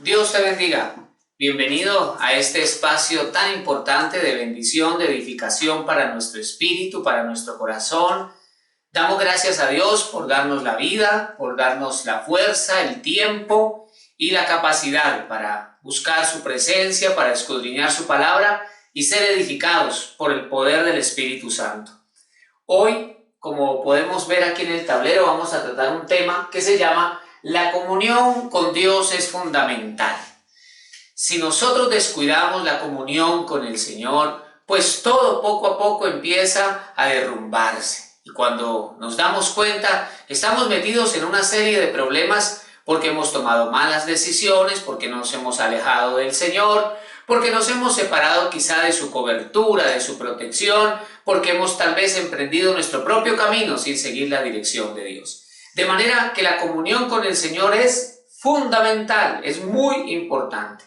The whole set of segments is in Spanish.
Dios te bendiga. Bienvenido a este espacio tan importante de bendición, de edificación para nuestro espíritu, para nuestro corazón. Damos gracias a Dios por darnos la vida, por darnos la fuerza, el tiempo y la capacidad para buscar su presencia, para escudriñar su palabra y ser edificados por el poder del Espíritu Santo. Hoy, como podemos ver aquí en el tablero, vamos a tratar un tema que se llama la comunión con Dios es fundamental. Si nosotros descuidamos la comunión con el Señor, pues todo poco a poco empieza a derrumbarse. Y cuando nos damos cuenta, estamos metidos en una serie de problemas porque hemos tomado malas decisiones, porque nos hemos alejado del Señor, porque nos hemos separado quizá de su cobertura, de su protección, porque hemos tal vez emprendido nuestro propio camino sin seguir la dirección de Dios. De manera que la comunión con el Señor es fundamental, es muy importante.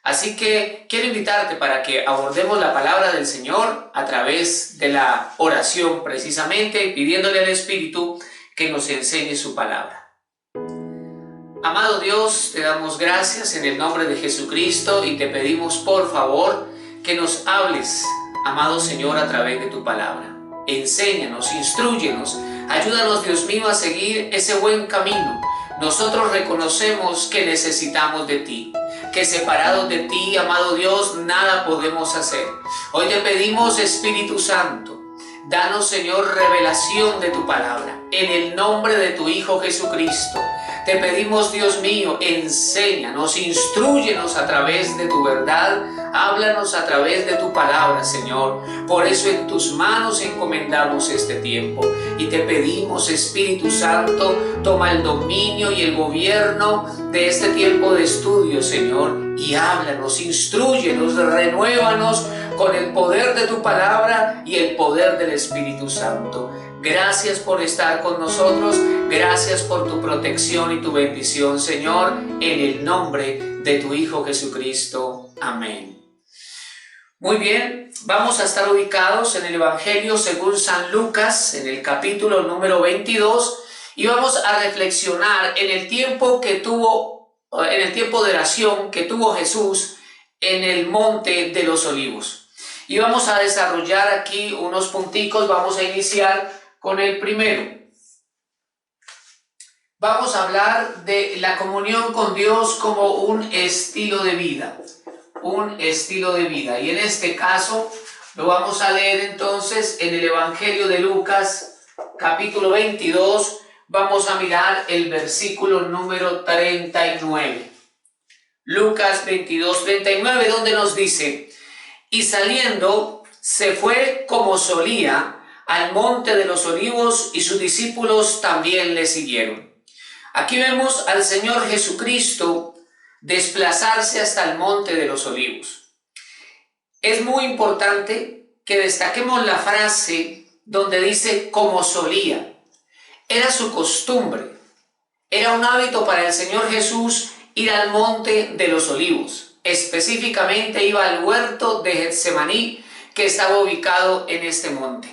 Así que quiero invitarte para que abordemos la palabra del Señor a través de la oración precisamente, pidiéndole al Espíritu que nos enseñe su palabra. Amado Dios, te damos gracias en el nombre de Jesucristo y te pedimos por favor que nos hables, amado Señor, a través de tu palabra. Enséñanos, instrúyenos, ayúdanos, Dios mío, a seguir ese buen camino. Nosotros reconocemos que necesitamos de ti, que separados de ti, amado Dios, nada podemos hacer. Hoy te pedimos, Espíritu Santo, danos, Señor, revelación de tu palabra, en el nombre de tu Hijo Jesucristo. Te pedimos, Dios mío, enséñanos, instrúyenos a través de tu verdad, háblanos a través de tu palabra, Señor. Por eso en tus manos encomendamos este tiempo y te pedimos, Espíritu Santo, toma el dominio y el gobierno de este tiempo de estudio, Señor, y háblanos, instrúyenos, renuévanos con el poder de tu palabra y el poder del Espíritu Santo. Gracias por estar con nosotros, gracias por tu protección y tu bendición, Señor, en el nombre de tu Hijo Jesucristo. Amén. Muy bien, vamos a estar ubicados en el Evangelio según San Lucas, en el capítulo número 22, y vamos a reflexionar en el tiempo de oración que tuvo Jesús en el Monte de los Olivos. Y vamos a desarrollar aquí unos punticos, vamos a iniciar con el primero. Vamos a hablar de la comunión con Dios como un estilo de vida. Un estilo de vida. Y en este caso lo vamos a leer entonces en el Evangelio de Lucas, capítulo 22. Vamos a mirar el versículo número 39. Lucas 22, 39, donde nos dice: y saliendo se fue como solía al monte de los olivos y sus discípulos también le siguieron. Aquí vemos al Señor Jesucristo desplazarse hasta el monte de los olivos. Es muy importante que destaquemos la frase donde dice como solía. Era su costumbre, era un hábito para el Señor Jesús ir al monte de los olivos. Específicamente iba al huerto de Getsemaní, que estaba ubicado en este monte.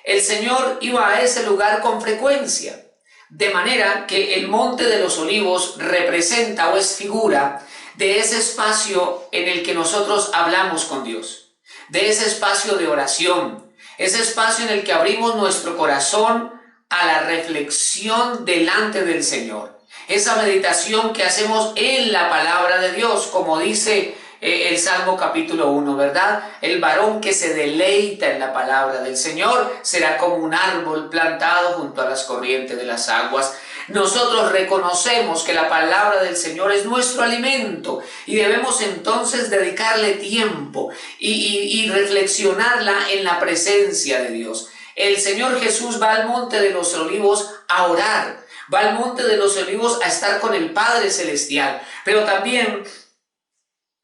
El Señor iba a ese lugar con frecuencia, de manera que el monte de los olivos representa o es figura de ese espacio en el que nosotros hablamos con Dios, de ese espacio de oración, ese espacio en el que abrimos nuestro corazón a la reflexión delante del Señor, esa meditación que hacemos en la palabra de Dios, como dice el Salmo capítulo 1, ¿verdad? El varón que se deleita en la palabra del Señor será como un árbol plantado junto a las corrientes de las aguas. Nosotros reconocemos que la palabra del Señor es nuestro alimento y debemos entonces dedicarle tiempo y reflexionarla en la presencia de Dios. El Señor Jesús va al monte de los olivos a orar, va al monte de los olivos a estar con el Padre Celestial, pero también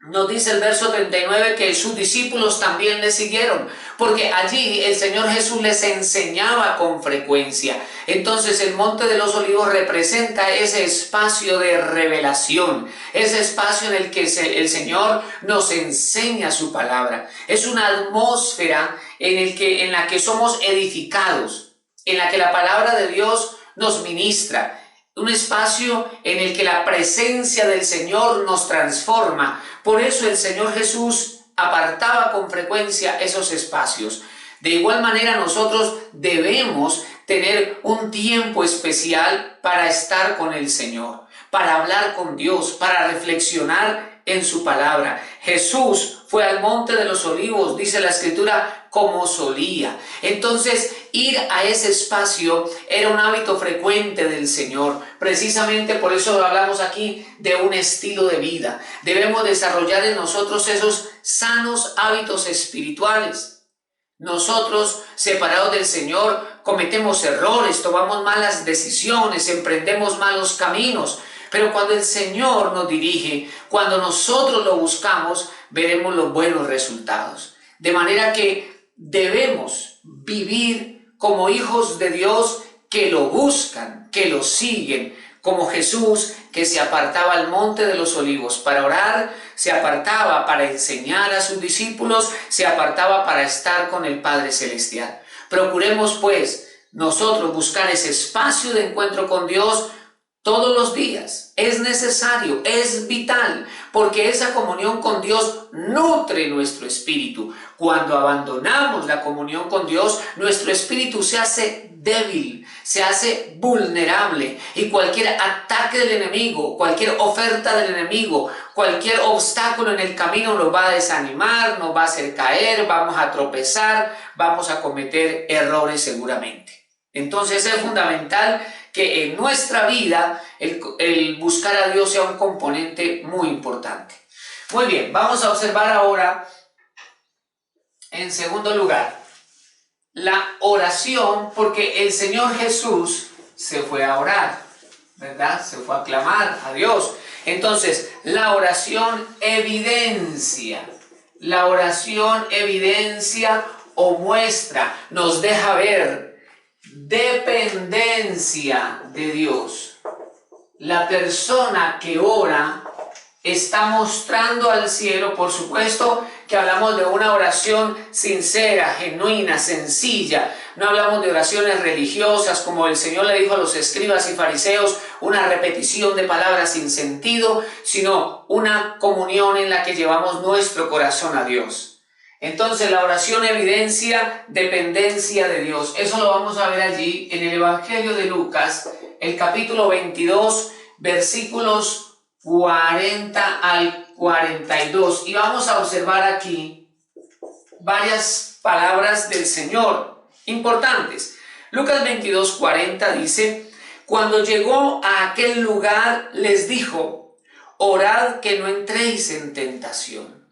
nos dice el verso 39 que sus discípulos también le siguieron, porque allí el Señor Jesús les enseñaba con frecuencia. Entonces el monte de los olivos representa ese espacio de revelación, ese espacio en el que el Señor nos enseña su palabra. Es una atmósfera en la que somos edificados, en la que la palabra de Dios nos ministra. un espacio en el que la presencia del Señor nos transforma. Por eso el Señor Jesús apartaba con frecuencia esos espacios. De igual manera nosotros debemos tener un tiempo especial para estar con el Señor, para hablar con Dios, para reflexionar en su palabra. Jesús fue al monte de los olivos, dice la escritura, como solía. Entonces, ir a ese espacio era un hábito frecuente del Señor. Precisamente por eso hablamos aquí de un estilo de vida. Debemos desarrollar en nosotros esos sanos hábitos espirituales. Nosotros, separados del Señor, cometemos errores, tomamos malas decisiones, emprendemos malos caminos. Pero cuando el Señor nos dirige, cuando nosotros lo buscamos, veremos los buenos resultados. De manera que debemos vivir como hijos de Dios que lo buscan, que lo siguen, como Jesús, que se apartaba al monte de los olivos para orar, se apartaba para enseñar a sus discípulos, se apartaba para estar con el Padre Celestial. Procuremos pues nosotros buscar ese espacio de encuentro con Dios todos los días. Es necesario, es vital, porque esa comunión con Dios nutre nuestro espíritu. Cuando abandonamos la comunión con Dios, nuestro espíritu se hace débil, se hace vulnerable, y cualquier ataque del enemigo, cualquier oferta del enemigo, cualquier obstáculo en el camino nos va a desanimar, nos va a hacer caer, vamos a tropezar, vamos a cometer errores seguramente. Entonces es fundamental que en nuestra vida el buscar a Dios sea un componente muy importante. Muy bien, vamos a observar ahora, en segundo lugar, la oración, porque el Señor Jesús se fue a orar, ¿verdad? Se fue a clamar a Dios. Entonces, la oración evidencia o muestra, nos deja ver dependencia de Dios. La persona que ora está mostrando al cielo, por supuesto que hablamos de una oración sincera, genuina, sencilla. No hablamos de oraciones religiosas, como el Señor le dijo a los escribas y fariseos, una repetición de palabras sin sentido, sino una comunión en la que llevamos nuestro corazón a Dios. Entonces la oración evidencia dependencia de Dios. Eso lo vamos a ver allí en el Evangelio de Lucas, el capítulo 22, versículos 40 al 42. Y vamos a observar aquí varias palabras del Señor importantes. Lucas 22, 40 dice: cuando llegó a aquel lugar les dijo, orad que no entréis en tentación.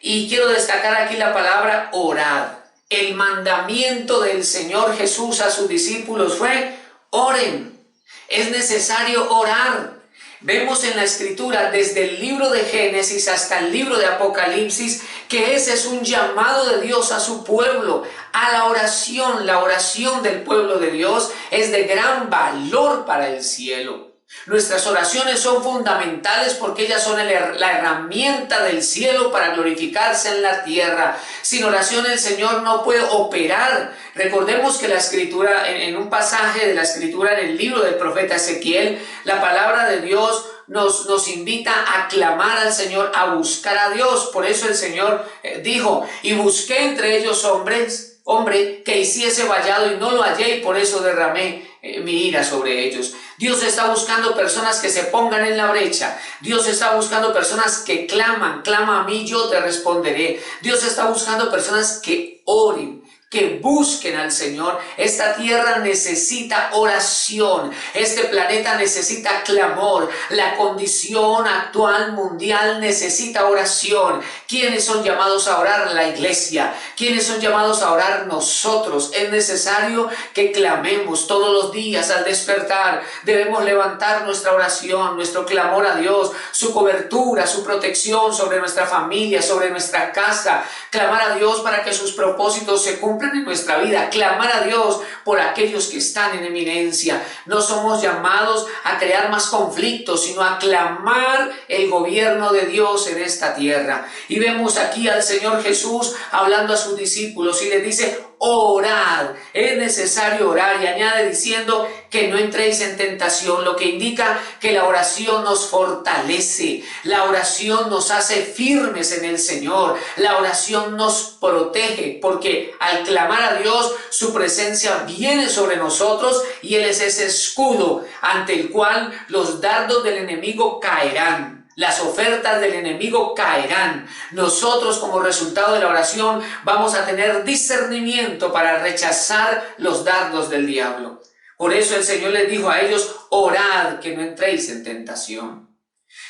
Y quiero destacar aquí la palabra orad. El mandamiento del Señor Jesús a sus discípulos fue: oren. Es necesario orar. Vemos en la Escritura, desde el libro de Génesis hasta el libro de Apocalipsis, que ese es un llamado de Dios a su pueblo, a la oración. La oración del pueblo de Dios es de gran valor para el cielo. Nuestras oraciones son fundamentales porque ellas son la herramienta del cielo para glorificarse en la tierra. Sin oración el Señor no puede operar. Recordemos que la Escritura, en un pasaje de la Escritura en el libro del profeta Ezequiel, la palabra de Dios nos invita a clamar al Señor, a buscar a Dios. Por eso el Señor dijo: y busqué entre ellos hombre que hiciese vallado y no lo hallé, y por eso derramé mi ira sobre ellos. Dios está buscando personas que se pongan en la brecha. Dios está buscando personas que clama a mí, yo te responderé. Dios está buscando personas que oren, que busquen al Señor. Esta tierra necesita oración. Este planeta necesita clamor. La condición actual mundial necesita oración. ¿Quiénes son llamados a orar? La iglesia. ¿Quiénes son llamados a orar? Nosotros. Es necesario que clamemos todos los días al despertar. Debemos levantar nuestra oración, nuestro clamor a Dios, su cobertura, su protección sobre nuestra familia, sobre nuestra casa. Clamar a Dios para que sus propósitos se cumplan en nuestra vida. Clamar a Dios por aquellos que están en eminencia. No somos llamados a crear más conflictos, sino a clamar el gobierno de Dios en esta tierra. Y vemos aquí al Señor Jesús hablando a sus discípulos y les dice: orad. Es necesario orar, y añade diciendo que no entréis en tentación, lo que indica que la oración nos fortalece, la oración nos hace firmes en el Señor, la oración nos protege, porque al clamar a Dios, su presencia viene sobre nosotros y Él es ese escudo ante el cual los dardos del enemigo caerán. Las ofertas del enemigo caerán. Nosotros, como resultado de la oración, vamos a tener discernimiento para rechazar los dardos del diablo. Por eso el Señor les dijo a ellos: orad que no entréis en tentación.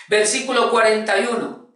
Versículo 41.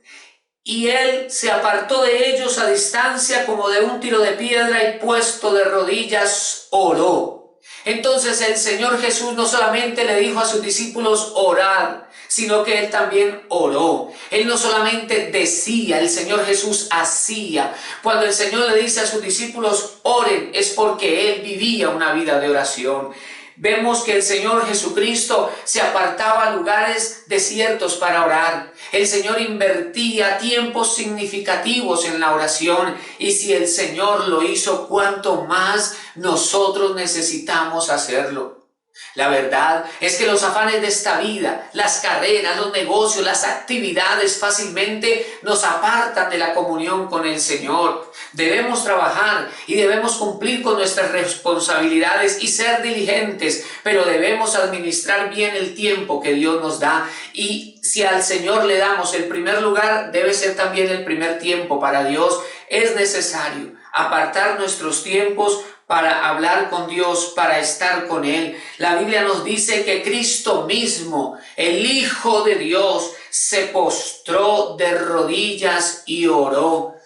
Y él se apartó de ellos a distancia como de un tiro de piedra, y puesto de rodillas oró. Entonces el Señor Jesús no solamente le dijo a sus discípulos: orad, sino que Él también oró. Él no solamente decía, el Señor Jesús hacía. Cuando el Señor le dice a sus discípulos: oren, es porque Él vivía una vida de oración. Vemos que el Señor Jesucristo se apartaba a lugares desiertos para orar. El Señor invertía tiempos significativos en la oración, y si el Señor lo hizo, ¿cuánto más nosotros necesitamos hacerlo? La verdad es que los afanes de esta vida, las carreras, los negocios, las actividades fácilmente nos apartan de la comunión con el Señor. Debemos trabajar y debemos cumplir con nuestras responsabilidades y ser diligentes, pero debemos administrar bien el tiempo que Dios nos da. Y si al Señor le damos el primer lugar, debe ser también el primer tiempo para Dios. Es necesario apartar nuestros tiempos para hablar con Dios, para estar con Él. La Biblia nos dice que Cristo mismo, el Hijo de Dios, se postró de rodillas y oró.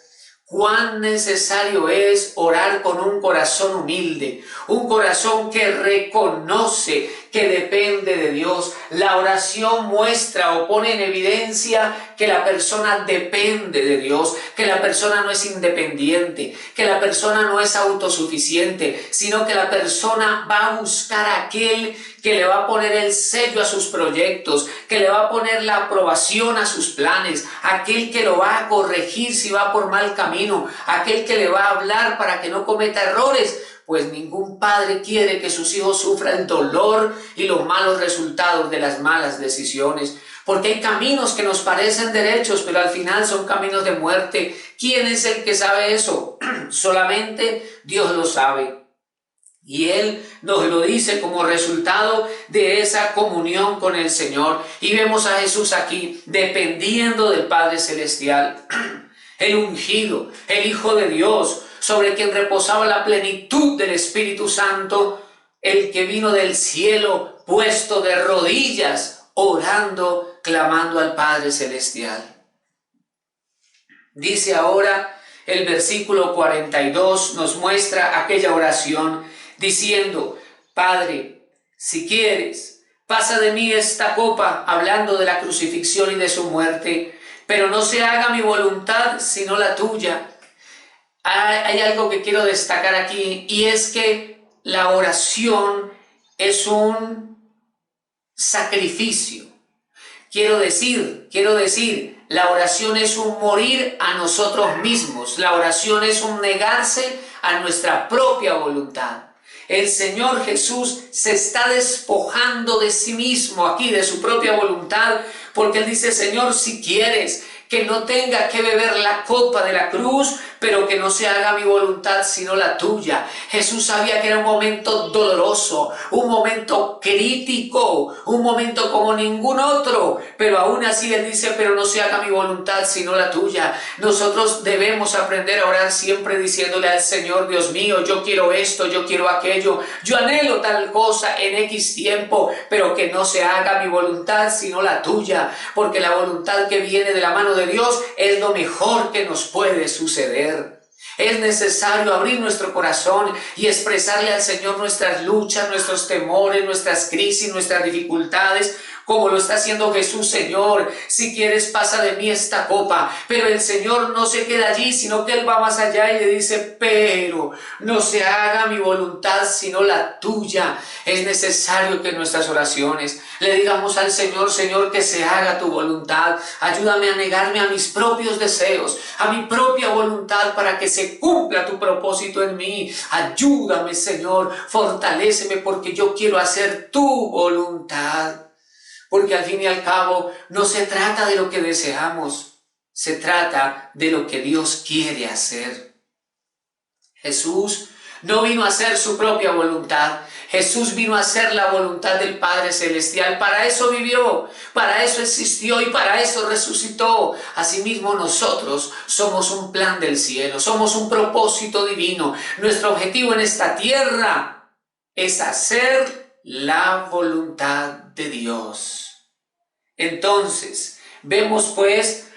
Cuán necesario es orar con un corazón humilde, un corazón que reconoce que depende de Dios. La oración muestra o pone en evidencia que la persona depende de Dios, que la persona no es independiente, que la persona no es autosuficiente, sino que la persona va a buscar a aquel que le va a poner el sello a sus proyectos, que le va a poner la aprobación a sus planes, aquel que lo va a corregir si va por mal camino, aquel que le va a hablar para que no cometa errores, pues ningún padre quiere que sus hijos sufran el dolor y los malos resultados de las malas decisiones, porque hay caminos que nos parecen derechos, pero al final son caminos de muerte. ¿Quién es el que sabe eso? Solamente Dios lo sabe. Y Él nos lo dice como resultado de esa comunión con el Señor. Y vemos a Jesús aquí dependiendo del Padre Celestial, el ungido, el Hijo de Dios, sobre quien reposaba la plenitud del Espíritu Santo, el que vino del cielo, puesto de rodillas, orando, clamando al Padre Celestial. Dice ahora el versículo 42, nos muestra aquella oración, diciendo: Padre, si quieres, pasa de mí esta copa, hablando de la crucifixión y de su muerte, pero no se haga mi voluntad sino la tuya. Hay algo que quiero destacar aquí, y es que la oración es un sacrificio. Quiero decir, la oración es un morir a nosotros mismos. La oración es un negarse a nuestra propia voluntad. El Señor Jesús se está despojando de sí mismo aquí, de su propia voluntad, porque Él dice: Señor, si quieres que no tenga que beber la copa de la cruz, pero que no se haga mi voluntad sino la tuya. Jesús sabía que era un momento doloroso, un momento crítico, un momento como ningún otro, pero aún así Él dice: pero no se haga mi voluntad sino la tuya. Nosotros debemos aprender a orar siempre diciéndole al Señor: Dios mío, yo quiero esto, yo quiero aquello, yo anhelo tal cosa en X tiempo, pero que no se haga mi voluntad sino la tuya, porque la voluntad que viene de la mano de Dios es lo mejor que nos puede suceder. Es necesario abrir nuestro corazón y expresarle al Señor nuestras luchas, nuestros temores, nuestras crisis, nuestras dificultades, como lo está haciendo Jesús. Señor, si quieres pasa de mí esta copa. Pero el Señor no se queda allí, sino que Él va más allá y le dice, pero no se haga mi voluntad sino la tuya. Es necesario que en nuestras oraciones le digamos al Señor, Señor, que se haga tu voluntad. Ayúdame a negarme a mis propios deseos, a mi propia voluntad, para que se cumpla tu propósito en mí. Ayúdame, Señor, fortaléceme, porque yo quiero hacer tu voluntad. Porque al fin y al cabo no se trata de lo que deseamos, se trata de lo que Dios quiere hacer. Jesús no vino a hacer su propia voluntad. Jesús vino a hacer la voluntad del Padre Celestial. Para eso vivió, para eso existió y para eso resucitó. Asimismo, nosotros somos un plan del cielo, somos un propósito divino. Nuestro objetivo en esta tierra es hacer la voluntad de Dios. Entonces, vemos pues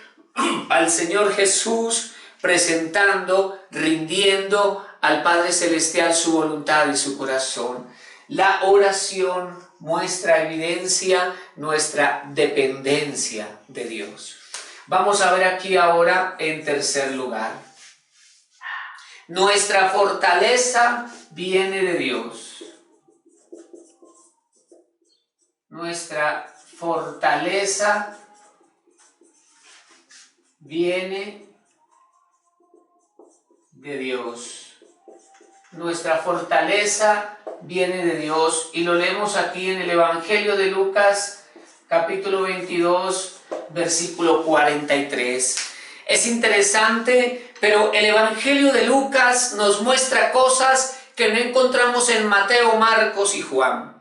al Señor Jesús presentando, rindiendo al Padre Celestial su voluntad y su corazón. La oración muestra evidencia nuestra dependencia de Dios. Vamos a ver aquí ahora en tercer lugar. Nuestra fortaleza viene de Dios. Nuestra fortaleza viene de Dios. Nuestra fortaleza viene de Dios, y lo leemos aquí en el Evangelio de Lucas, capítulo 22, versículo 43. Es interesante, pero el Evangelio de Lucas nos muestra cosas que no encontramos en Mateo, Marcos y Juan.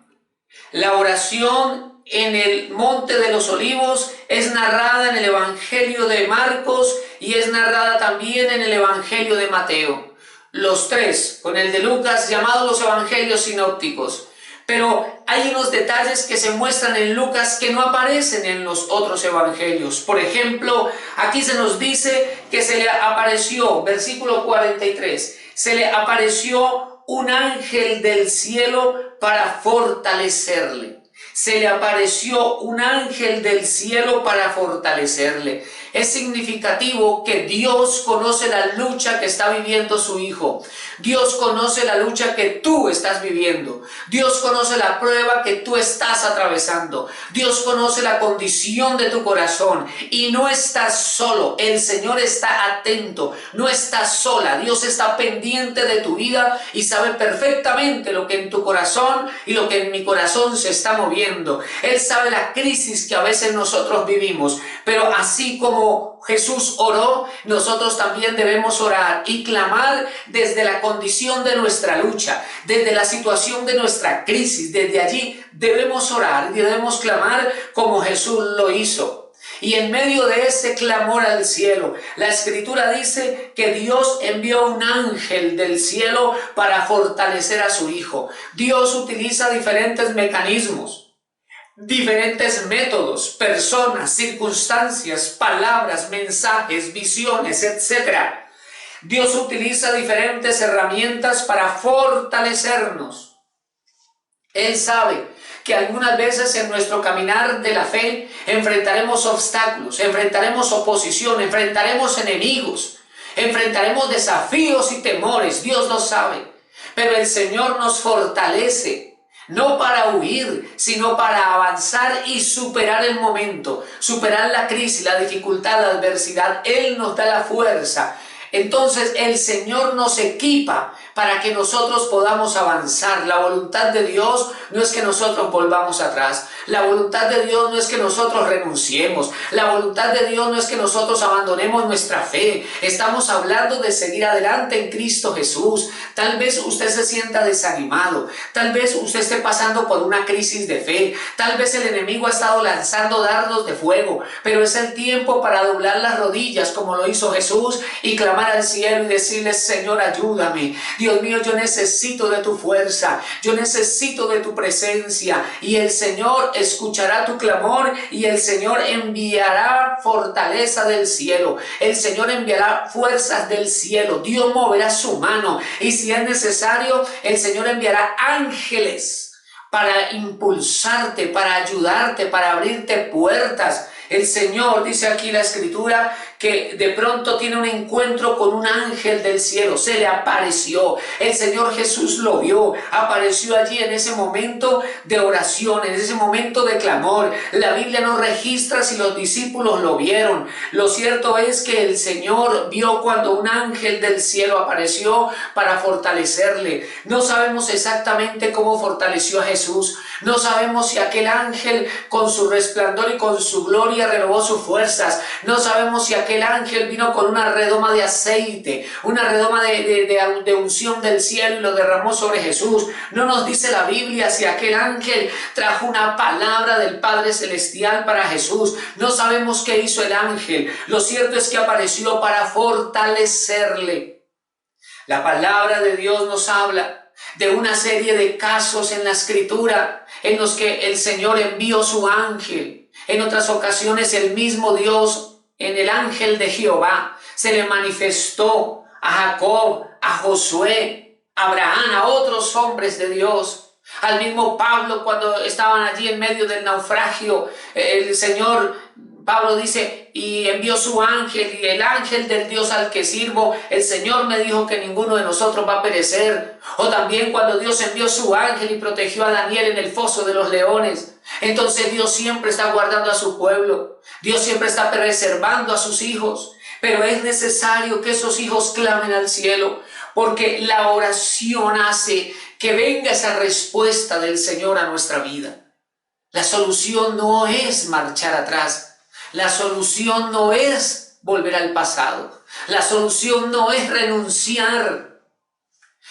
La oración en el Monte de los Olivos es narrada en el Evangelio de Marcos y es narrada también en el Evangelio de Mateo. Los tres, con el de Lucas, llamados los Evangelios sinópticos. Pero hay unos detalles que se muestran en Lucas que no aparecen en los otros evangelios. Por ejemplo, aquí se nos dice que se le apareció, versículo 43, se le apareció un ángel del cielo para fortalecerle. Se le apareció un ángel del cielo para fortalecerle. Es significativo que Dios conoce la lucha que está viviendo su hijo. Dios conoce la lucha que tú estás viviendo. Dios conoce la prueba que tú estás atravesando. Dios conoce la condición de tu corazón. Y no estás solo. El Señor está atento. No estás sola. Dios está pendiente de tu vida y sabe perfectamente lo que en tu corazón y lo que en mi corazón se está moviendo. Él sabe la crisis que a veces nosotros vivimos. Pero así como Jesús oró, nosotros también debemos orar y clamar desde la condición de nuestra lucha, desde la situación de nuestra crisis. Desde allí debemos orar y debemos clamar como Jesús lo hizo. Y en medio de ese clamor al cielo, la Escritura dice que Dios envió un ángel del cielo para fortalecer a su hijo. Dios utiliza diferentes mecanismos, diferentes métodos, personas, circunstancias, palabras, mensajes, visiones, etc. Dios utiliza diferentes herramientas para fortalecernos. Él sabe que algunas veces en nuestro caminar de la fe enfrentaremos obstáculos, enfrentaremos oposición, enfrentaremos enemigos, enfrentaremos desafíos y temores. Dios lo sabe, pero el Señor nos fortalece. No para huir, sino para avanzar y superar el momento, superar la crisis, la dificultad, la adversidad. Él nos da la fuerza. Entonces el Señor nos equipa para que nosotros podamos avanzar. La voluntad de Dios no es que nosotros volvamos atrás. La voluntad de Dios no es que nosotros renunciemos. La voluntad de Dios no es que nosotros abandonemos nuestra fe. Estamos hablando de seguir adelante en Cristo Jesús. Tal vez usted se sienta desanimado. Tal vez usted esté pasando por una crisis de fe. Tal vez el enemigo ha estado lanzando dardos de fuego. Pero es el tiempo para doblar las rodillas como lo hizo Jesús y clamar al cielo y decirle: Señor, ayúdame. Dios mío, yo necesito de tu fuerza, yo necesito de tu presencia, y el Señor escuchará tu clamor y el Señor enviará fortaleza del cielo, el Señor enviará fuerzas del cielo. Dios moverá su mano y si es necesario el Señor enviará ángeles para impulsarte, para ayudarte, para abrirte puertas. El Señor, dice aquí la Escritura, que de pronto tiene un encuentro con un ángel del cielo, se le apareció, el Señor Jesús lo vio, apareció allí en ese momento de oración, en ese momento de clamor. La Biblia no registra si los discípulos lo vieron. Lo cierto es que el Señor vio cuando un ángel del cielo apareció para fortalecerle. No sabemos exactamente cómo fortaleció a Jesús, no sabemos si aquel ángel con su resplandor y con su gloria renovó sus fuerzas, no sabemos si aquel ángel vino con una redoma de aceite, una redoma de unción del cielo y lo derramó sobre Jesús. No nos dice la Biblia si aquel ángel trajo una palabra del Padre Celestial para Jesús. No sabemos qué hizo el ángel. Lo cierto es que apareció para fortalecerle. La palabra de Dios nos habla de una serie de casos en la Escritura en los que el Señor envió su ángel. En otras ocasiones el mismo Dios, en el ángel de Jehová, se le manifestó a Jacob, a Josué, a Abraham, a otros hombres de Dios. Al mismo Pablo, cuando estaban allí en medio del naufragio, el Señor, Pablo dice, y envió su ángel, y el ángel del Dios al que sirvo, el Señor me dijo que ninguno de nosotros va a perecer. O también cuando Dios envió su ángel y protegió a Daniel en el foso de los leones. Entonces Dios siempre está guardando a su pueblo, Dios siempre está preservando a sus hijos, pero es necesario que esos hijos clamen al cielo, porque la oración hace que venga esa respuesta del Señor a nuestra vida. La solución no es marchar atrás, la solución no es volver al pasado, la solución no es renunciar.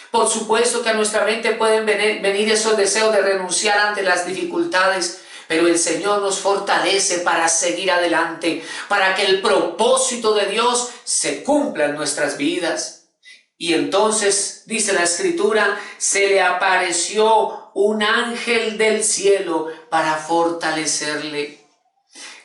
Por supuesto que a nuestra mente pueden venir esos deseos de renunciar ante las dificultades, pero el Señor nos fortalece para seguir adelante, para que el propósito de Dios se cumpla en nuestras vidas. Y entonces, dice la Escritura, se le apareció un ángel del cielo para fortalecerle.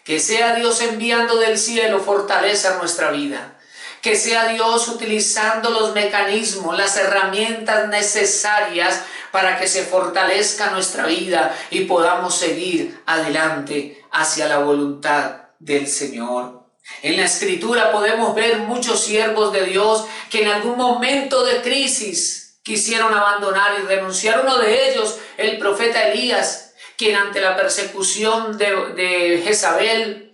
Que sea Dios enviando del cielo fortaleza nuestra vida. Que sea Dios utilizando los mecanismos, las herramientas necesarias para que se fortalezca nuestra vida y podamos seguir adelante hacia la voluntad del Señor. En la Escritura podemos ver muchos siervos de Dios que en algún momento de crisis quisieron abandonar y renunciar. Uno de ellos, el profeta Elías, quien ante la persecución de Jezabel,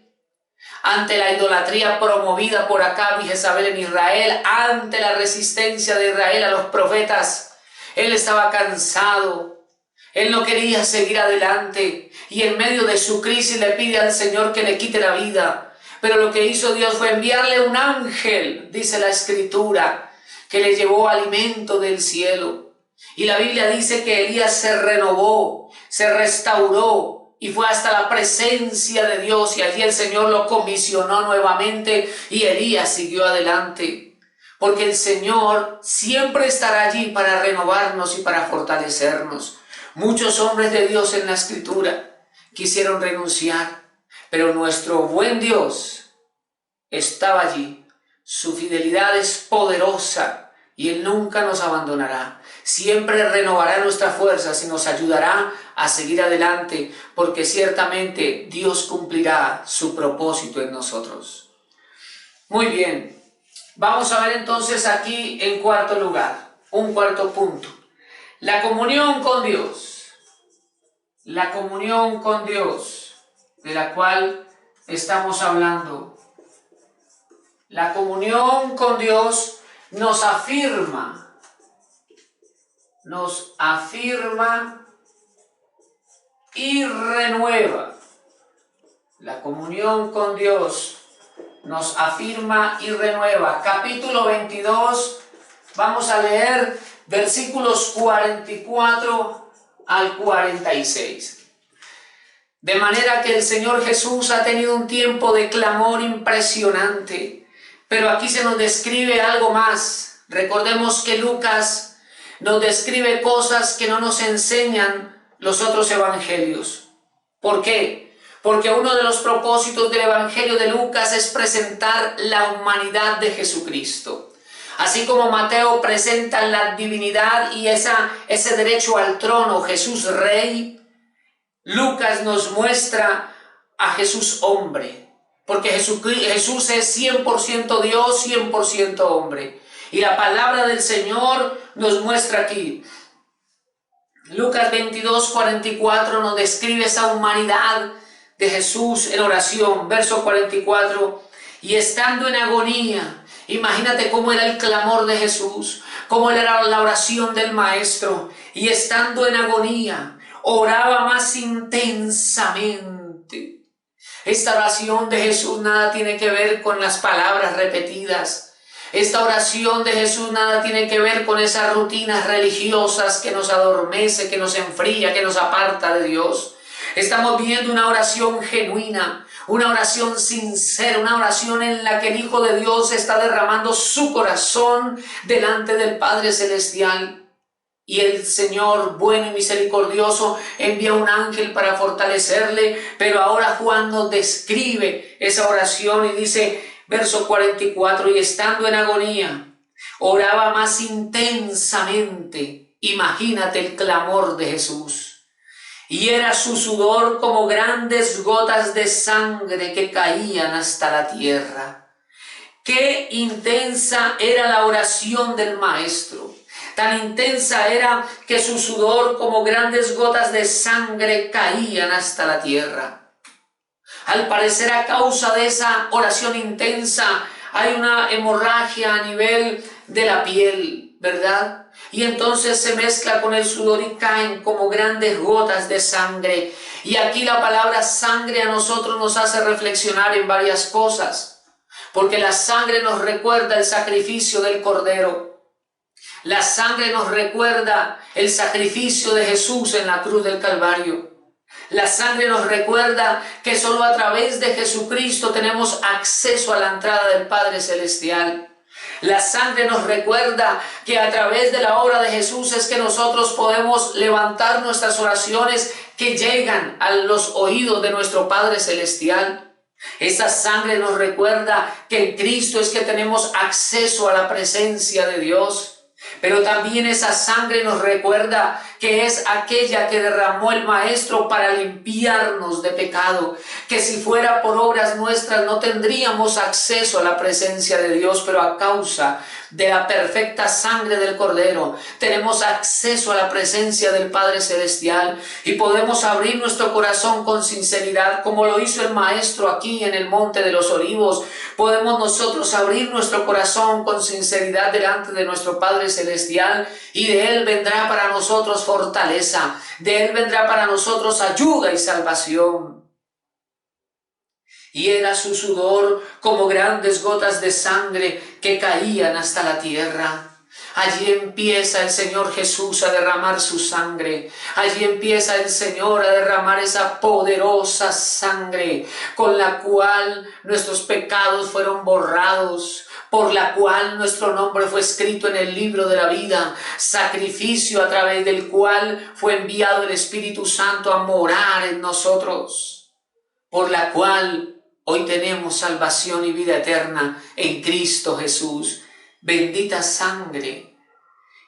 ante la idolatría promovida por Acab y Jezabel en Israel, ante la resistencia de Israel a los profetas, él estaba cansado, él no quería seguir adelante y en medio de su crisis le pide al Señor que le quite la vida. Pero lo que hizo Dios fue enviarle un ángel, dice la Escritura, que le llevó alimento del cielo. Y la Biblia dice que Elías se renovó, se restauró, y fue hasta la presencia de Dios y allí el Señor lo comisionó nuevamente y Elías siguió adelante. Porque el Señor siempre estará allí para renovarnos y para fortalecernos. Muchos hombres de Dios en la Escritura quisieron renunciar, pero nuestro buen Dios estaba allí. Su fidelidad es poderosa y Él nunca nos abandonará. Siempre renovará nuestras fuerzas y nos ayudará a seguir adelante, porque ciertamente Dios cumplirá su propósito en nosotros. Muy bien, vamos a ver entonces aquí en cuarto lugar, un cuarto punto. La comunión con Dios. La comunión con Dios, de la cual estamos hablando. La comunión con Dios nos afirma y renueva. La comunión con Dios nos afirma y renueva. Capítulo 22, vamos a leer versículos 44 al 46. De manera que el Señor Jesús ha tenido un tiempo de clamor impresionante, pero aquí se nos describe algo más. Recordemos que Lucas nos describe cosas que no nos enseñan los otros evangelios. ¿Por qué? Porque uno de los propósitos del evangelio de Lucas es presentar la humanidad de Jesucristo. Así como Mateo presenta la divinidad y ese derecho al trono, Jesús rey, Lucas nos muestra a Jesús hombre, porque Jesús es 100% Dios, 100% hombre. Y la palabra del Señor nos muestra aquí. Lucas 22:44 nos describe esa humanidad de Jesús en oración. Verso 44, y estando en agonía, imagínate cómo era el clamor de Jesús, cómo era la oración del Maestro, y estando en agonía, oraba más intensamente. Esta oración de Jesús nada tiene que ver con las palabras repetidas. Esta oración de Jesús nada tiene que ver con esas rutinas religiosas que nos adormece, que nos enfría, que nos aparta de Dios. Estamos viendo una oración genuina, una oración sincera, una oración en la que el Hijo de Dios está derramando su corazón delante del Padre Celestial. Y el Señor, bueno y misericordioso, envía un ángel para fortalecerle, pero ahora Juan nos describe esa oración y dice, verso 44, y estando en agonía, oraba más intensamente. Imagínate el clamor de Jesús. Y era su sudor como grandes gotas de sangre que caían hasta la tierra. Qué intensa era la oración del Maestro. Tan intensa era que su sudor como grandes gotas de sangre caían hasta la tierra. Al parecer, a causa de esa oración intensa, hay una hemorragia a nivel de la piel, ¿verdad? Y entonces se mezcla con el sudor y caen como grandes gotas de sangre. Y aquí la palabra sangre a nosotros nos hace reflexionar en varias cosas. Porque la sangre nos recuerda el sacrificio del Cordero. La sangre nos recuerda el sacrificio de Jesús en la cruz del Calvario. La sangre nos recuerda que solo a través de Jesucristo tenemos acceso a la entrada del Padre Celestial. La sangre nos recuerda que a través de la obra de Jesús es que nosotros podemos levantar nuestras oraciones que llegan a los oídos de nuestro Padre Celestial. Esa sangre nos recuerda que en Cristo es que tenemos acceso a la presencia de Dios. Pero también esa sangre nos recuerda que es aquella que derramó el Maestro para limpiarnos de pecado, que si fuera por obras nuestras no tendríamos acceso a la presencia de Dios, pero a causa de la perfecta sangre del Cordero tenemos acceso a la presencia del Padre Celestial y podemos abrir nuestro corazón con sinceridad, como lo hizo el Maestro aquí en el Monte de los Olivos. Podemos nosotros abrir nuestro corazón con sinceridad delante de nuestro Padre Celestial y de Él vendrá para nosotros fortaleza, de Él vendrá para nosotros ayuda y salvación. Y era su sudor como grandes gotas de sangre que caían hasta la tierra. Allí empieza el Señor Jesús a derramar su sangre. Allí empieza el Señor a derramar esa poderosa sangre con la cual nuestros pecados fueron borrados, por la cual nuestro nombre fue escrito en el libro de la vida, sacrificio a través del cual fue enviado el Espíritu Santo a morar en nosotros, por la cual hoy tenemos salvación y vida eterna en Cristo Jesús. Bendita sangre.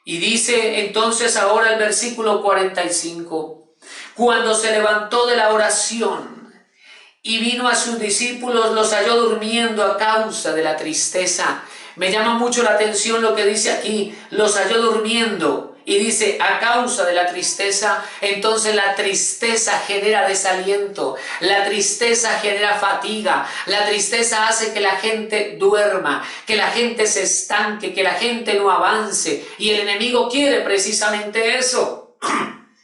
Y dice entonces ahora el versículo 45, cuando se levantó de la oración y vino a sus discípulos, los halló durmiendo a causa de la tristeza. Me llama mucho la atención lo que dice aquí, los halló durmiendo. Y dice, a causa de la tristeza. Entonces la tristeza genera desaliento, la tristeza genera fatiga, la tristeza hace que la gente duerma, que la gente se estanque, que la gente no avance. Y el enemigo quiere precisamente eso.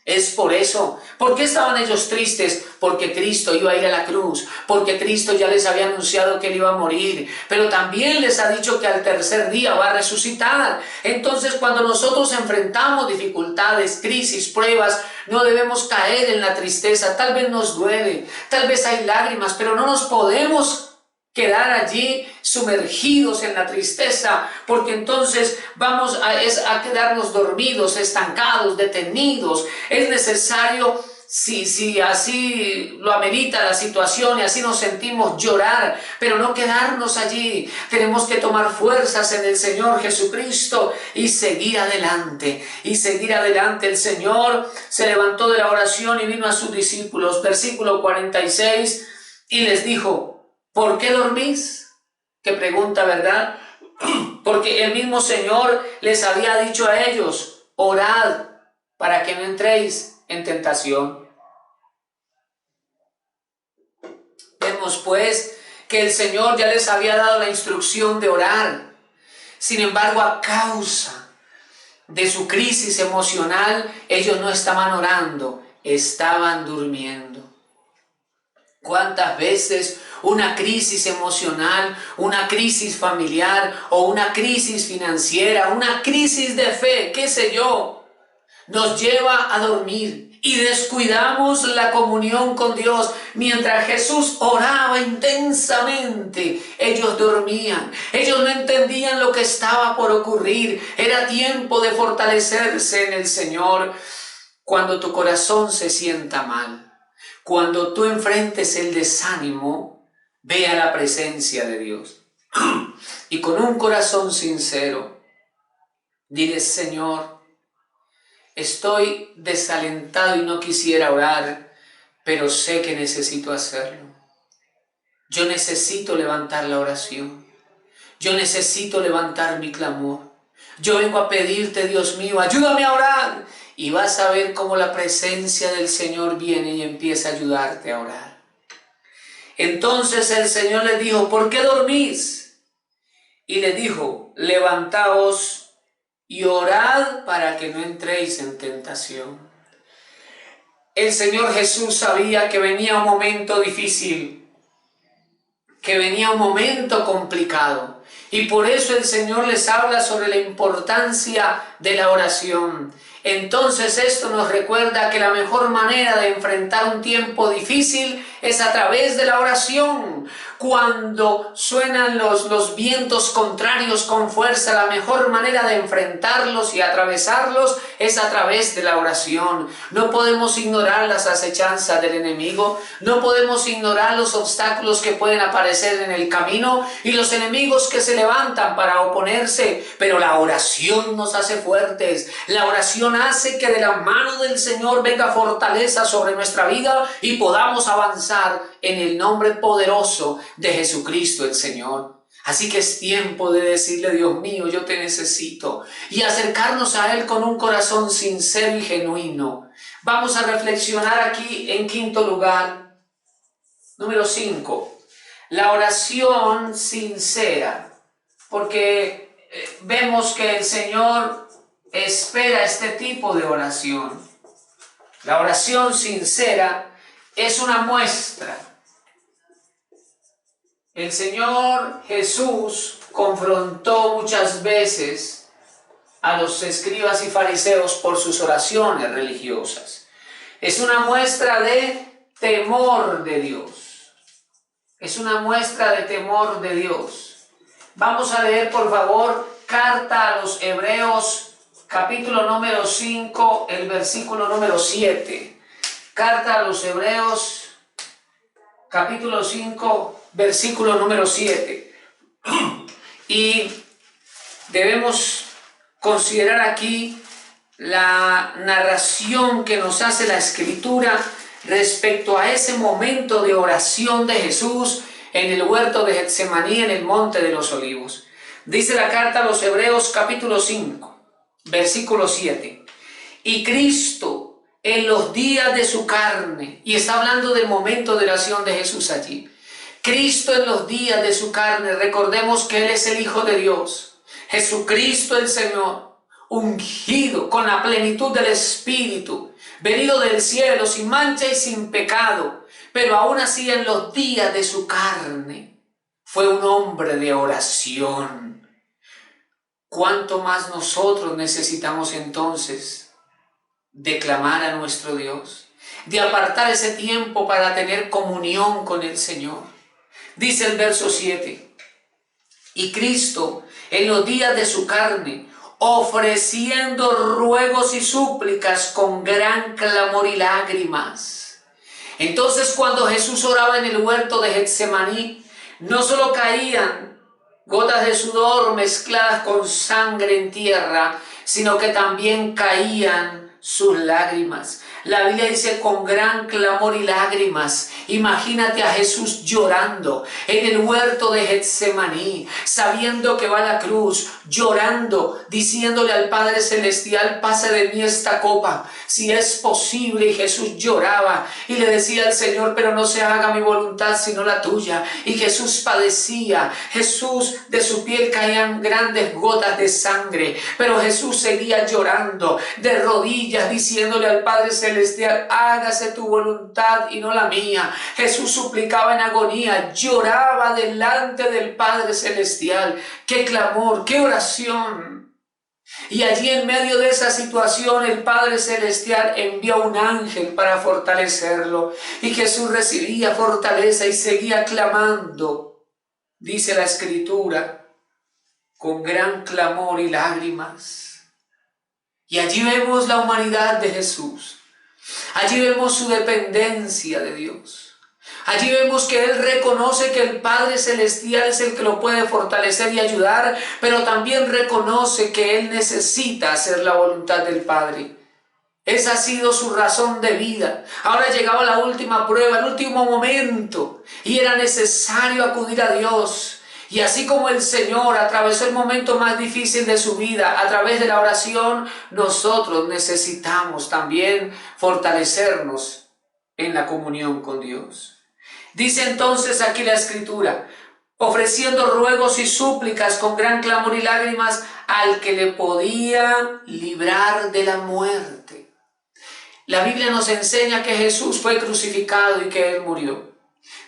Es por eso. ¿Por qué estaban ellos tristes? Porque Cristo iba a ir a la cruz, porque Cristo ya les había anunciado que Él iba a morir, pero también les ha dicho que al tercer día va a resucitar. Entonces, cuando nosotros enfrentamos dificultades, crisis, pruebas, no debemos caer en la tristeza. Tal vez nos duele, tal vez hay lágrimas, pero no nos podemos quedar allí sumergidos en la tristeza, porque entonces vamos a quedarnos dormidos, estancados, detenidos. Es necesario si así lo amerita la situación y así nos sentimos, llorar, pero no quedarnos allí. Tenemos que tomar fuerzas en el Señor Jesucristo y seguir adelante, y seguir adelante. El Señor se levantó de la oración y vino a sus discípulos, versículo 46, y les dijo: ¿por qué dormís? Qué pregunta, ¿verdad? Porque el mismo Señor les había dicho a ellos: orad para que no entréis en tentación. Vemos pues que el Señor ya les había dado la instrucción de orar. Sin embargo, a causa de su crisis emocional, ellos no estaban orando, estaban durmiendo. ¿Cuántas veces una crisis emocional, una crisis familiar o una crisis financiera, una crisis de fe, qué sé yo, nos lleva a dormir y descuidamos la comunión con Dios? Mientras Jesús oraba intensamente, ellos dormían. Ellos no entendían lo que estaba por ocurrir. Era tiempo de fortalecerse en el Señor. Cuando tu corazón se sienta mal, cuando tú enfrentes el desánimo, ve a la presencia de Dios y con un corazón sincero, dile: Señor, estoy desalentado y no quisiera orar, pero sé que necesito hacerlo. Yo necesito levantar la oración. Yo necesito levantar mi clamor. Yo vengo a pedirte, Dios mío, ayúdame a orar. Y vas a ver cómo la presencia del Señor viene y empieza a ayudarte a orar. Entonces el Señor les dijo: ¿por qué dormís? Y les dijo: levantaos y orad para que no entréis en tentación. El Señor Jesús sabía que venía un momento difícil, que venía un momento complicado, y por eso el Señor les habla sobre la importancia de la oración. Entonces esto nos recuerda que la mejor manera de enfrentar un tiempo difícil es a través de la oración. Cuando suenan los vientos contrarios con fuerza, la mejor manera de enfrentarlos y atravesarlos es a través de la oración. No podemos ignorar las acechanzas del enemigo, no podemos ignorar los obstáculos que pueden aparecer en el camino y los enemigos que se levantan para oponerse, pero la oración nos hace fuertes. La oración hace que de la mano del Señor venga fortaleza sobre nuestra vida y podamos avanzar en el nombre poderoso de Jesucristo el Señor. Así que es tiempo de decirle: Dios mío, yo te necesito, y acercarnos a Él con un corazón sincero y genuino. Vamos a reflexionar aquí en quinto lugar, número 5, la oración sincera, porque vemos que el Señor espera este tipo de oración. La oración sincera es una muestra. El Señor Jesús confrontó muchas veces a los escribas y fariseos por sus oraciones religiosas. Es una muestra de temor de Dios. Es una muestra de temor de Dios. Vamos a leer, por favor, carta a los Hebreos, capítulo número 5, el versículo número 7. Carta a los Hebreos, capítulo 5, versículo número 7. Y debemos considerar aquí la narración que nos hace la Escritura respecto a ese momento de oración de Jesús en el huerto de Getsemaní, en el monte de los olivos. Dice la carta a los Hebreos, capítulo 5, versículo 7. Y Cristo, en los días de su carne, y está hablando del momento de oración de Jesús allí. Cristo en los días de su carne, recordemos que Él es el Hijo de Dios, Jesucristo el Señor, ungido con la plenitud del Espíritu, venido del cielo sin mancha y sin pecado, pero aún así en los días de su carne fue un hombre de oración. ¿Cuánto más nosotros necesitamos entonces de clamar a nuestro Dios, de apartar ese tiempo para tener comunión con el Señor? Dice el verso 7, y Cristo en los días de su carne, ofreciendo ruegos y súplicas con gran clamor y lágrimas. Entonces, cuando Jesús oraba en el huerto de Getsemaní, no solo caían gotas de sudor mezcladas con sangre en tierra, sino que también caían sus lágrimas. La Biblia dice con gran clamor y lágrimas. Imagínate a Jesús llorando en el huerto de Getsemaní, sabiendo que va a la cruz, llorando, diciéndole al Padre Celestial, pase de mí esta copa, si es posible. Y Jesús lloraba y le decía al Señor, pero no se haga mi voluntad sino la tuya. Y Jesús padecía, Jesús, de su piel caían grandes gotas de sangre, pero Jesús seguía llorando de rodillas, diciéndole al Padre Celestial, hágase tu voluntad y no la mía. Jesús suplicaba en agonía, lloraba delante del Padre Celestial. ¡Qué clamor, qué oración! Y allí en medio de esa situación el Padre Celestial envió un ángel para fortalecerlo. Y Jesús recibía fortaleza y seguía clamando, dice la Escritura, con gran clamor y lágrimas. Y allí vemos la humanidad de Jesús. Allí vemos su dependencia de Dios. Allí vemos que Él reconoce que el Padre Celestial es el que lo puede fortalecer y ayudar, pero también reconoce que Él necesita hacer la voluntad del Padre. Esa ha sido su razón de vida. Ahora llegaba la última prueba, el último momento, y era necesario acudir a Dios. Y así como el Señor atravesó el momento más difícil de su vida a través de la oración, nosotros necesitamos también fortalecernos en la comunión con Dios. Dice entonces aquí la Escritura, ofreciendo ruegos y súplicas con gran clamor y lágrimas al que le podía librar de la muerte. La Biblia nos enseña que Jesús fue crucificado y que Él murió,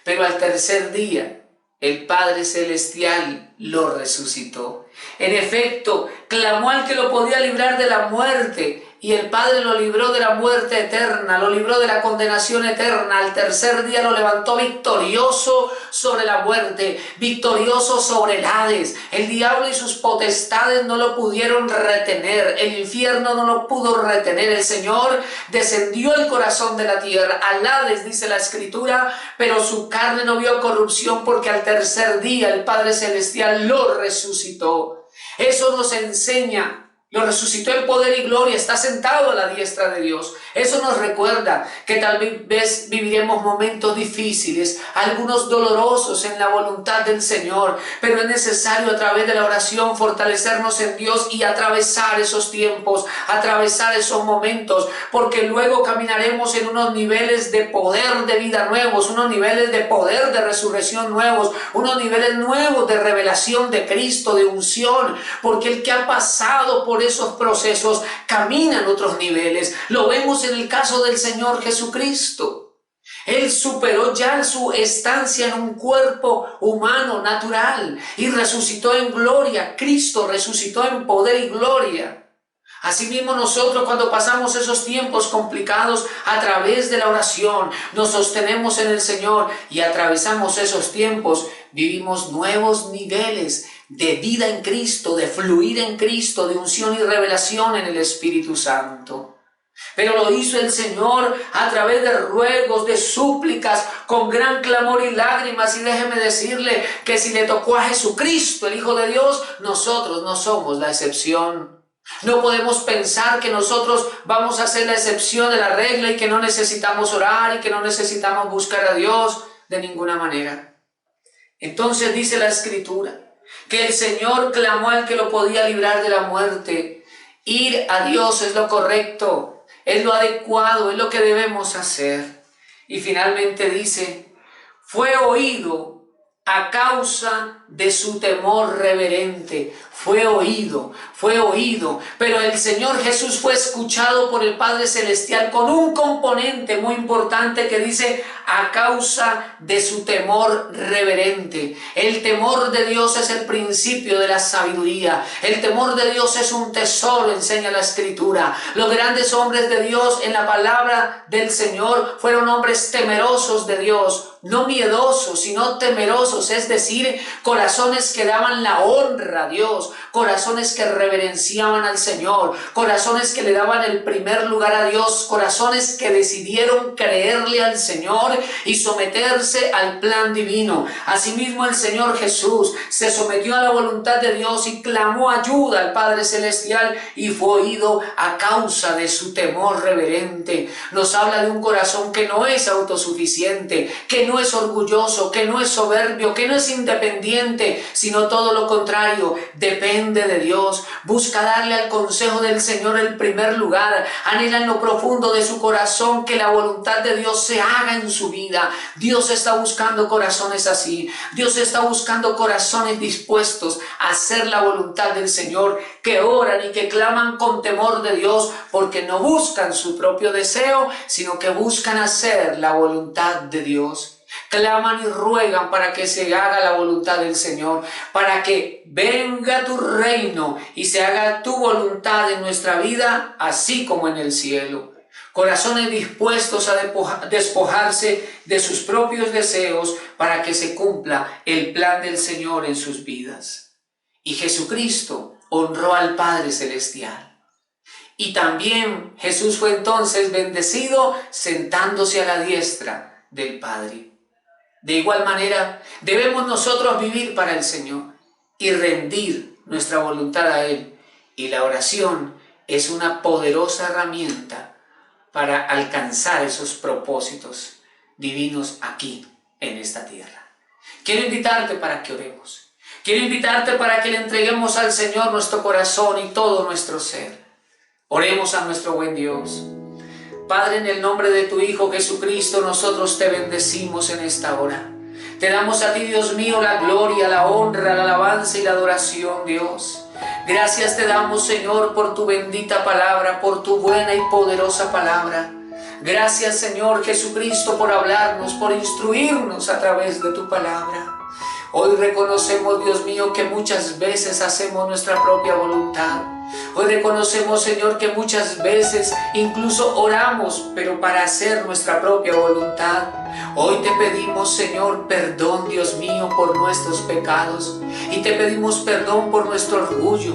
pero al tercer día el Padre Celestial lo resucitó. En efecto, clamó al que lo podía librar de la muerte, y el Padre lo libró de la muerte eterna, lo libró de la condenación eterna. Al tercer día lo levantó victorioso sobre la muerte, victorioso sobre el Hades. El diablo y sus potestades no lo pudieron retener, el infierno no lo pudo retener. El Señor descendió al corazón de la tierra, al Hades, dice la Escritura, pero su carne no vio corrupción, porque al tercer día el Padre Celestial lo resucitó. Eso nos enseña. Lo resucitó en poder y gloria, está sentado a la diestra de Dios. Eso nos recuerda que tal vez viviremos momentos difíciles, algunos dolorosos en la voluntad del Señor, pero es necesario a través de la oración fortalecernos en Dios y atravesar esos tiempos, atravesar esos momentos, porque luego caminaremos en unos niveles de poder de vida nuevos, unos niveles de poder de resurrección nuevos, unos niveles nuevos de revelación de Cristo, de unción, porque el que ha pasado por esos procesos camina en otros niveles. Lo vemos en el caso del Señor Jesucristo. Él superó ya su estancia en un cuerpo humano, natural, y resucitó en gloria. Cristo resucitó en poder y gloria. Asimismo nosotros, cuando pasamos esos tiempos complicados, a través de la oración nos sostenemos en el Señor y atravesamos esos tiempos, vivimos nuevos niveles de vida en Cristo, de fluir en Cristo, de unción y revelación en el Espíritu Santo. Pero lo hizo el Señor a través de ruegos, de súplicas, con gran clamor y lágrimas. Y déjeme decirle que si le tocó a Jesucristo, el Hijo de Dios, nosotros no somos la excepción. No podemos pensar que nosotros vamos a ser la excepción de la regla y que no necesitamos orar y que no necesitamos buscar a Dios de ninguna manera. Entonces dice la Escritura que el Señor clamó al que lo podía librar de la muerte. Ir a Dios es lo correcto, es lo adecuado, es lo que debemos hacer. Y finalmente dice, fue oído a causa de su temor reverente. Fue oído, pero el Señor Jesús fue escuchado por el Padre Celestial con un componente muy importante que dice a causa de su temor reverente. El temor de Dios es el principio de la sabiduría. El temor de Dios es un tesoro, enseña la Escritura. Los grandes hombres de Dios en la palabra del Señor fueron hombres temerosos de Dios, no miedosos, sino temerosos, es decir, corazones que daban la honra a Dios. corazones que reverenciaban al Señor, corazones que le daban el primer lugar a Dios, corazones que decidieron creerle al Señor y someterse al plan divino. Asimismo, el Señor Jesús se sometió a la voluntad de Dios y clamó ayuda al Padre Celestial y fue oído a causa de su temor reverente. Nos habla de un corazón que no es autosuficiente, que no es orgulloso, que no es soberbio, que no es independiente, sino todo lo contrario, depende de Dios, busca darle al consejo del Señor el primer lugar, anhela en lo profundo de su corazón que la voluntad de Dios se haga en su vida. Dios está buscando corazones así, Dios está buscando corazones dispuestos a hacer la voluntad del Señor, que oran y que claman con temor de Dios, porque no buscan su propio deseo, sino que buscan hacer la voluntad de Dios. Claman y ruegan para que se haga la voluntad del Señor, para que venga tu reino y se haga tu voluntad en nuestra vida, así como en el cielo. Corazones dispuestos a despojarse de sus propios deseos para que se cumpla el plan del Señor en sus vidas. Y Jesucristo honró al Padre Celestial. Y también Jesús fue entonces bendecido sentándose a la diestra del Padre. De igual manera, debemos nosotros vivir para el Señor y rendir nuestra voluntad a Él. Y la oración es una poderosa herramienta para alcanzar esos propósitos divinos aquí, en esta tierra. Quiero invitarte para que oremos. Quiero invitarte para que le entreguemos al Señor nuestro corazón y todo nuestro ser. Oremos a nuestro buen Dios. Padre, en el nombre de tu Hijo Jesucristo, nosotros te bendecimos en esta hora. Te damos a ti, Dios mío, la gloria, la honra, la alabanza y la adoración, Dios. Gracias te damos, Señor, por tu bendita palabra, por tu buena y poderosa palabra. Gracias, Señor Jesucristo, por hablarnos, por instruirnos a través de tu palabra. Hoy reconocemos, Dios mío, que muchas veces hacemos nuestra propia voluntad. Hoy reconocemos, Señor, que muchas veces incluso oramos, pero para hacer nuestra propia voluntad. Hoy te pedimos, Señor, perdón, Dios mío, por nuestros pecados. Y te pedimos perdón por nuestro orgullo,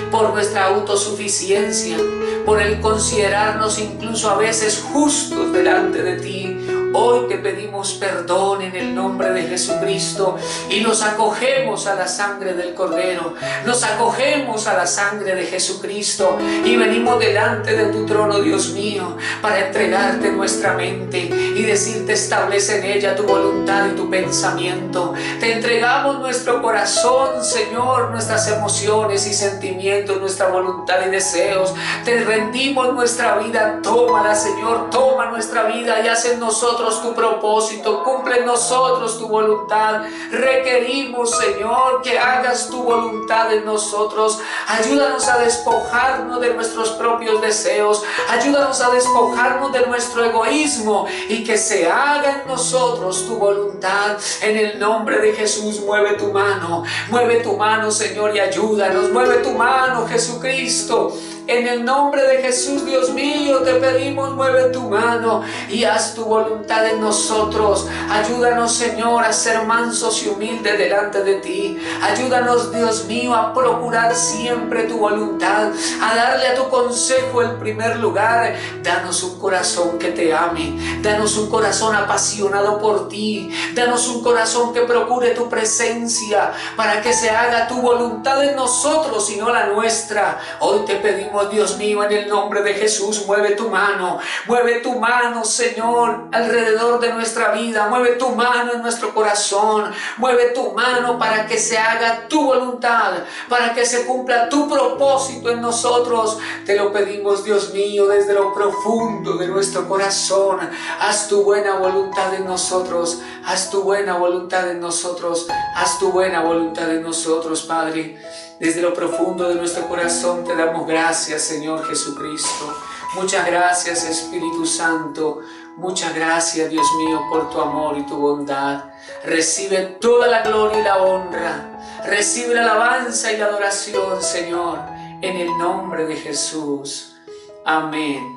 por nuestra autosuficiencia, por el considerarnos incluso a veces justos delante de ti. Hoy te pedimos perdón en el nombre de Jesucristo y nos acogemos a la sangre del Cordero, nos acogemos a la sangre de Jesucristo y venimos delante de tu trono, Dios mío, para entregarte nuestra mente y decirte: establece en ella tu voluntad y tu pensamiento. Te entregamos nuestro corazón, Señor, nuestras emociones y sentimientos, nuestra voluntad y deseos. Te rendimos nuestra vida. Tómala, Señor, toma nuestra vida y haz en nosotros tu propósito, cumple en nosotros tu voluntad. Requerimos, Señor, que hagas tu voluntad en nosotros. Ayúdanos a despojarnos de nuestros propios deseos, ayúdanos a despojarnos de nuestro egoísmo y que se haga en nosotros tu voluntad. En el nombre de Jesús, mueve tu mano, Señor, y ayúdanos. Mueve tu mano, Jesucristo. En el nombre de Jesús, Dios mío, te pedimos: mueve tu mano y haz tu voluntad en nosotros. Ayúdanos, Señor, a ser mansos y humildes delante de ti. Ayúdanos, Dios mío, a procurar siempre tu voluntad, a darle a tu consejo el primer lugar. Danos un corazón que te ame, danos un corazón apasionado por ti, danos un corazón que procure tu presencia para que se haga tu voluntad en nosotros y no la nuestra. Hoy te pedimos, Dios mío, en el nombre de Jesús, mueve tu mano, Señor, alrededor de nuestra vida. Mueve tu mano en nuestro corazón, mueve tu mano para que se haga tu voluntad, para que se cumpla tu propósito en nosotros. Te lo pedimos, Dios mío, desde lo profundo de nuestro corazón. Haz tu buena voluntad en nosotros, haz tu buena voluntad en nosotros, haz tu buena voluntad en nosotros, Padre. Desde lo profundo de nuestro corazón te damos gracias, Señor Jesucristo. Muchas gracias, Espíritu Santo. Muchas gracias, Dios mío, por tu amor y tu bondad. Recibe toda la gloria y la honra. Recibe la alabanza y la adoración, Señor, en el nombre de Jesús. Amén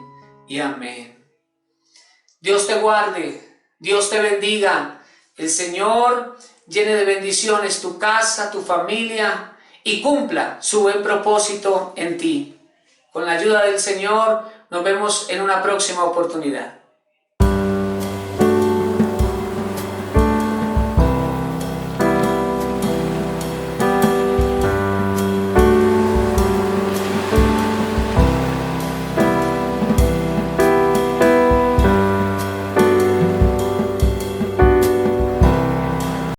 y amén. Dios te guarde, Dios te bendiga. El Señor llene de bendiciones tu casa, tu familia, y cumpla su buen propósito en ti. Con la ayuda del Señor, nos vemos en una próxima oportunidad.